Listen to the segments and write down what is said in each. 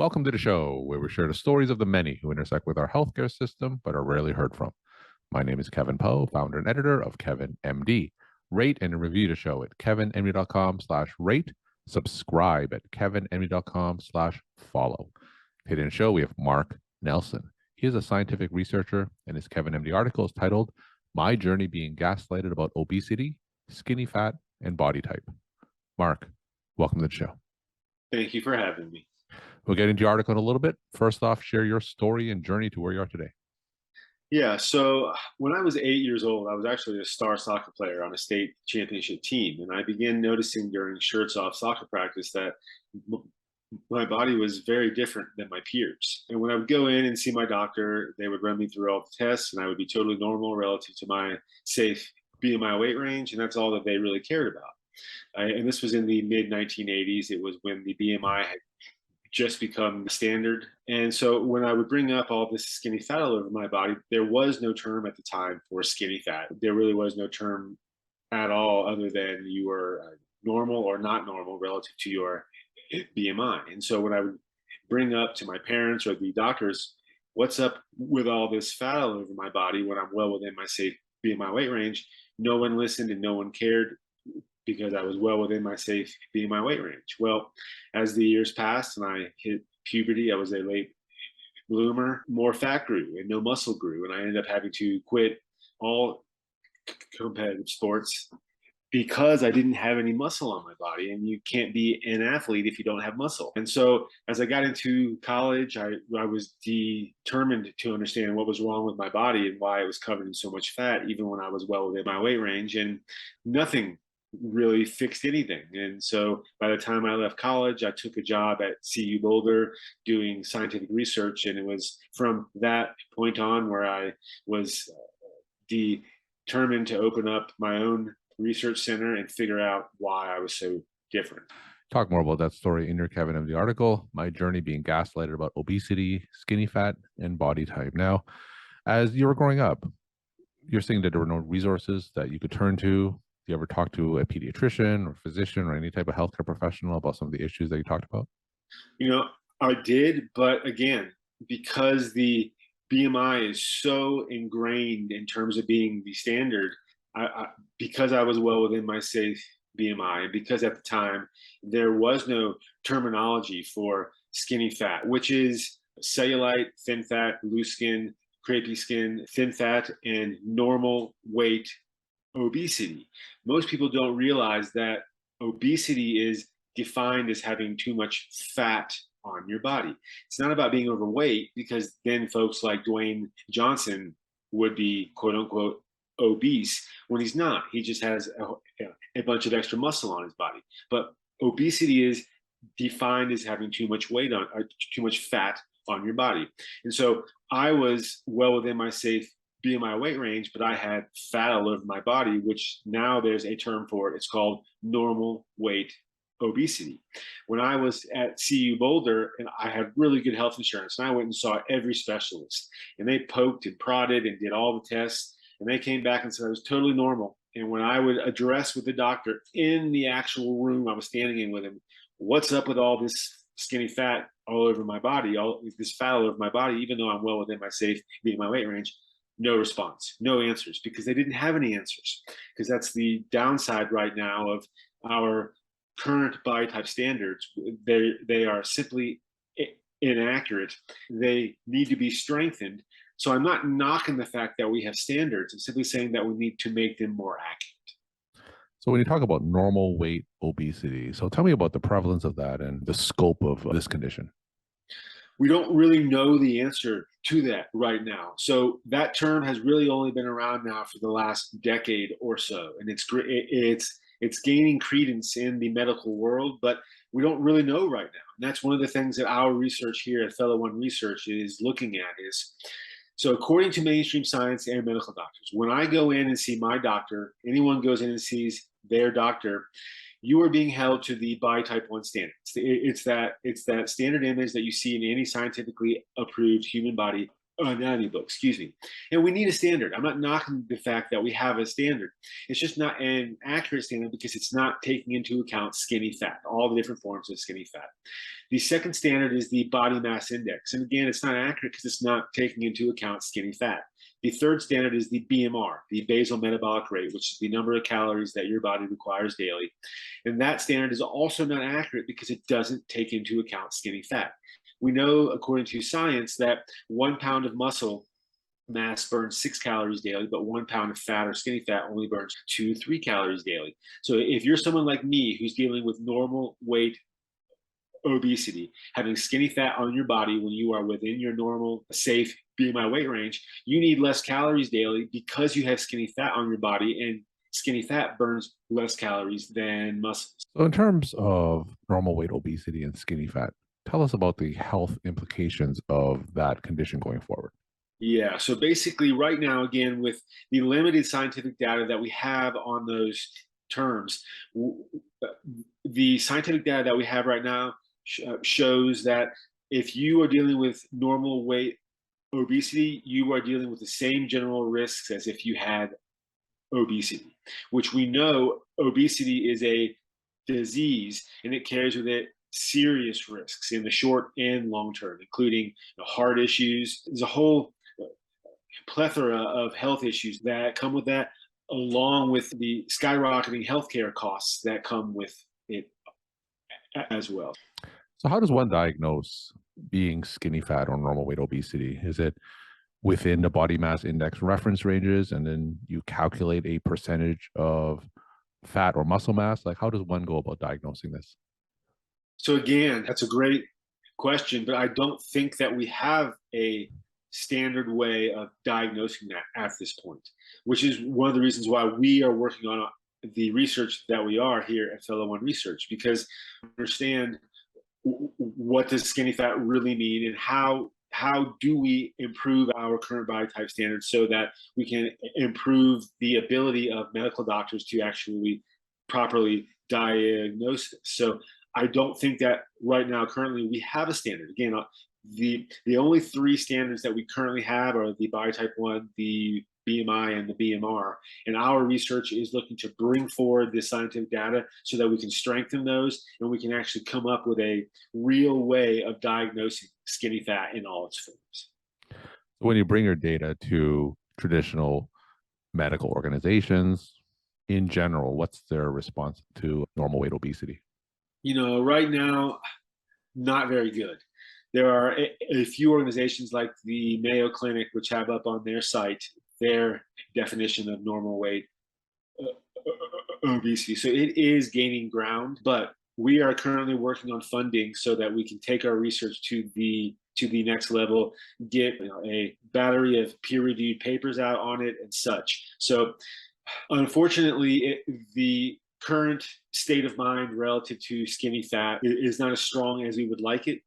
Welcome to the show where we share the stories of the many who intersect with our healthcare system but are rarely heard from. My name is Kevin Poe, founder and editor of Kevin MD. Rate and review the show at kevinmd.com/rate. Subscribe at kevinmd.com/follow. Today in the show, we have Marc Nelson. He is a scientific researcher, and his Kevin MD article is titled My Journey Being Gaslighted About Obesity, Skinny Fat, and Body Type. Marc, welcome to the show. Thank you for having me. We'll get into your article in a little bit. First off, share your story and journey to where you are today. Yeah, so when I was 8 years old, I was actually a star soccer player on a state championship team. And I began noticing during shirts off soccer practice that my body was very different than my peers. And when I would go in and see my doctor, they would run me through all the tests and I would be totally normal relative to my safe BMI weight range. And that's all that they really cared about. And this was in the mid 1980s. It was when the BMI had just become standard. And so when I would bring up all this skinny fat all over my body, there was no term at the time for skinny fat. There really was no term at all other than you were normal or not normal relative to your BMI. And so when I would bring up to my parents or the doctors, what's up with all this fat all over my body when I'm well within my safe BMI weight range, no one listened and no one cared, because I was well within my safe BMI weight range. Well, as the years passed and I hit puberty, I was a late bloomer, more fat grew and no muscle grew. And I ended up having to quit all competitive sports because I didn't have any muscle on my body. And you can't be an athlete if you don't have muscle. And so as I got into college, I was determined to understand what was wrong with my body and why it was covered in so much fat, even when I was well within my weight range. And nothing really fixed anything. And so by the time I left college, I took a job at CU Boulder doing scientific research. And it was from that point on where I was determined to open up my own research center and figure out why I was so different. Talk more about that story in your Kevin MD article, My Journey Being Gaslighted About Obesity, Skinny Fat, and Body Type. Now, as you were growing up, you're saying that there were no resources that you could turn to. You ever talk to a pediatrician or physician or any type of healthcare professional about some of the issues that you talked about? I did, but again, because the BMI is so ingrained in terms of being the standard, because I was well within my safe BMI, because at the time there was no terminology for skinny fat, which is cellulite, thin fat, loose skin, crepey skin, thin fat, and normal weight obesity. Most people don't realize that obesity is defined as having too much fat on your body. It's not about being overweight, because then folks like Dwayne Johnson would be quote unquote obese when he's not. He just has a bunch of extra muscle on his body. But obesity is defined as having too much weight on, or too much fat on your body. And so I was well within my safe BMI weight range, but I had fat all over my body, which now there's a term for it. It's called normal weight obesity. When I was at CU Boulder, and I had really good health insurance, and I went and saw every specialist, and they poked and prodded and did all the tests, and they came back and said I was totally normal. And when I would address with the doctor in the actual room I was standing in with him, what's up with all this skinny fat all over my body, all this fat all over my body, even though I'm well within my safe BMI weight range? No response, no answers, because they didn't have any answers. Because that's the downside right now of our current body type standards. They are simply inaccurate. They need to be strengthened. So I'm not knocking the fact that we have standards. I'm simply saying that we need to make them more accurate. So when you talk about normal weight obesity, so tell me about the prevalence of that and the scope of this condition. We don't really know the answer to that right now. So that term has really only been around now for the last decade or so, and it's gaining credence in the medical world, but we don't really know right now. And that's one of the things that our research here at Fellow One Research is looking at is, so according to mainstream science and medical doctors, when I go in and see my doctor, anyone goes in and sees their doctor, you are being held to the body type 1 standard. It's that standard image that you see in any scientifically approved human body anatomy book, excuse me. And we need a standard. I'm not knocking the fact that we have a standard. It's just not an accurate standard because it's not taking into account skinny fat, all the different forms of skinny fat. The second standard is the body mass index. And again, it's not accurate because it's not taking into account skinny fat. The third standard is the BMR, the basal metabolic rate, which is the number of calories that your body requires daily. And that standard is also not accurate because it doesn't take into account skinny fat. We know, according to science, that 1 pound of muscle mass burns 6 calories daily, but 1 pound of fat or skinny fat only burns 2-3 calories daily. So if you're someone like me who's dealing with normal weight obesity, having skinny fat on your body when you are within your normal, safe BMI weight range, you need less calories daily because you have skinny fat on your body, and skinny fat burns less calories than muscle. So, in terms of normal weight obesity and skinny fat, tell us about the health implications of that condition going forward. Yeah, so basically, right now, again, with the limited scientific data that we have on those terms, the scientific data that we have right now shows that if you are dealing with normal weight obesity, you are dealing with the same general risks as if you had obesity, which we know obesity is a disease and it carries with it serious risks in the short and long term, including heart issues. There's a whole plethora of health issues that come with that, along with the skyrocketing healthcare costs that come with it as well. So, how does one diagnose being skinny fat or normal weight obesity? Is it within the body mass index reference ranges, and then you calculate a percentage of fat or muscle mass? Like, how does one go about diagnosing this? So again, that's a great question, but I don't think that we have a standard way of diagnosing that at this point, which is one of the reasons why we are working on the research that we are here at Fellow One Research, because we understand what does skinny fat really mean, and how do we improve our current body type standards so that we can improve the ability of medical doctors to actually properly diagnose this. So I don't think that right now, currently, we have a standard. Again, the only 3 standards that we currently have are the body type 1, the BMI, and the BMR. And our research is looking to bring forward the scientific data so that we can strengthen those and we can actually come up with a real way of diagnosing skinny fat in all its forms. When you bring your data to traditional medical organizations in general, what's their response to normal weight obesity? Right now, not very good. There are a few organizations like the Mayo Clinic, which have up on their site their definition of normal weight obesity. So it is gaining ground, but we are currently working on funding so that we can take our research to the next level, get a battery of peer-reviewed papers out on it and such. So unfortunately, the current state of mind relative to skinny fat is not as strong as we would like it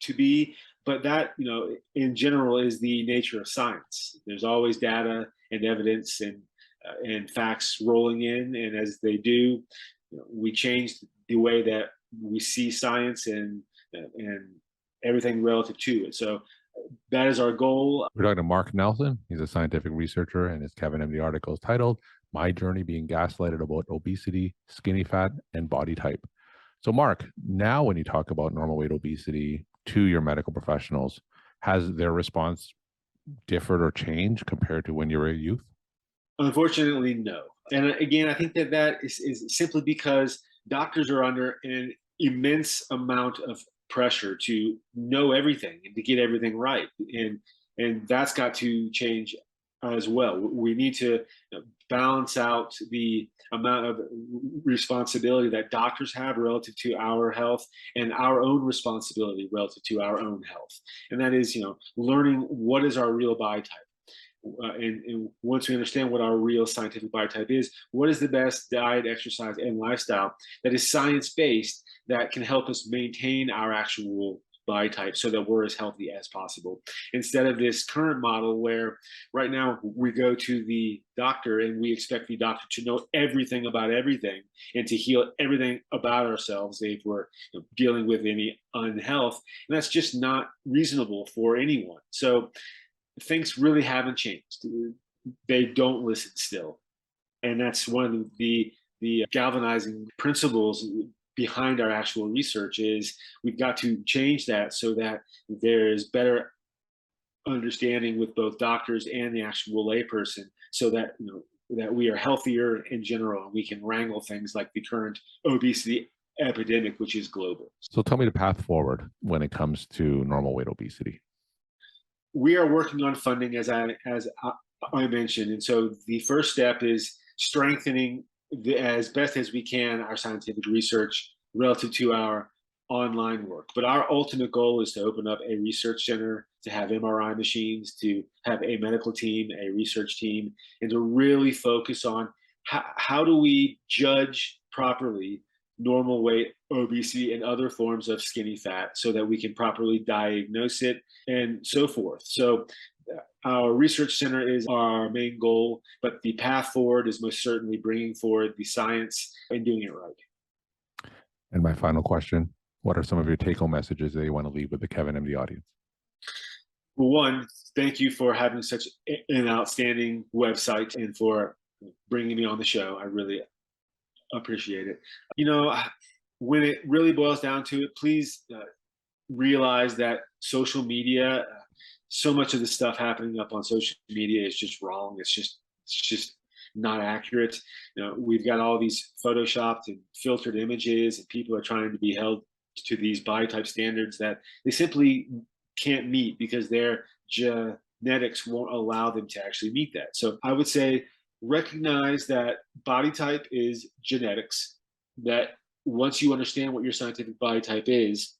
to be, but that, in general, is the nature of science. There's always data and evidence and facts rolling in, and as they do, we change the way that we see science and everything relative to it. So that is our goal. We're talking to Marc Nelson. He's a scientific researcher, and his Kevin MD article is titled "My Journey Being Gaslighted About Obesity, Skinny Fat, and Body Type." So, Marc, now when you talk about normal weight obesity to your medical professionals, has their response differed or changed compared to when you were a youth? Unfortunately, no. And again, I think that is simply because doctors are under an immense amount of pressure to know everything and to get everything right. And that's got to change as well. We need to balance out the amount of responsibility that doctors have relative to our health and our own responsibility relative to our own health. And that is, learning what is our real body type. And once we understand what our real scientific body type is, what is the best diet, exercise, and lifestyle that is science-based that can help us maintain our actual body type so that we're as healthy as possible. Instead of this current model where right now we go to the doctor and we expect the doctor to know everything about everything and to heal everything about ourselves if we're dealing with any unhealth. And that's just not reasonable for anyone. So things really haven't changed. They don't listen still. And that's one of the galvanizing principles behind our actual research is we've got to change that so that there is better understanding with both doctors and the actual layperson so that that we are healthier in general and we can wrangle things like the current obesity epidemic, which is global. So tell me the path forward when it comes to normal weight obesity. We are working on funding as I mentioned, and so the first step is strengthening as best as we can our scientific research relative to our online work. But our ultimate goal is to open up a research center, to have MRI machines, to have a medical team, a research team, and to really focus on how do we judge properly normal weight obesity and other forms of skinny fat so that we can properly diagnose it and so forth. So our research center is our main goal, but the path forward is most certainly bringing forward the science and doing it right. And my final question, what are some of your take-home messages that you want to leave with the Kevin MD audience? Well, one, thank you for having such an outstanding website and for bringing me on the show. I really appreciate it. When it really boils down to it, please realize that social media, so much of the stuff happening up on social media is just wrong. It's just not accurate. We've got all these photoshopped and filtered images, and people are trying to be held to these body type standards that they simply can't meet because their genetics won't allow them to actually meet that. So I would say recognize that body type is genetics, that once you understand what your scientific body type is,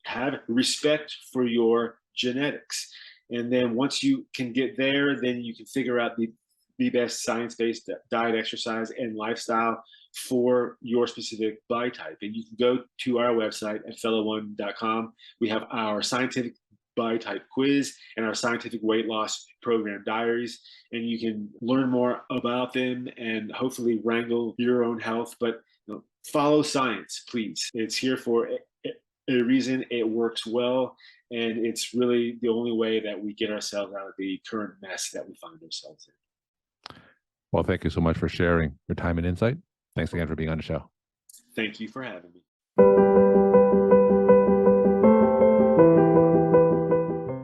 have respect for your genetics. And then once you can get there, then you can figure out the best science-based diet, exercise, and lifestyle for your specific body type. And you can go to our website at fellow1.com. We have our scientific body type quiz and our scientific weight loss program diaries, and you can learn more about them and hopefully wrangle your own health. But follow science, please. It's here for a reason. It works well, and it's really the only way that we get ourselves out of the current mess that we find ourselves in. Well, thank you so much for sharing your time and insight. Thanks again for being on the show. Thank you for having me.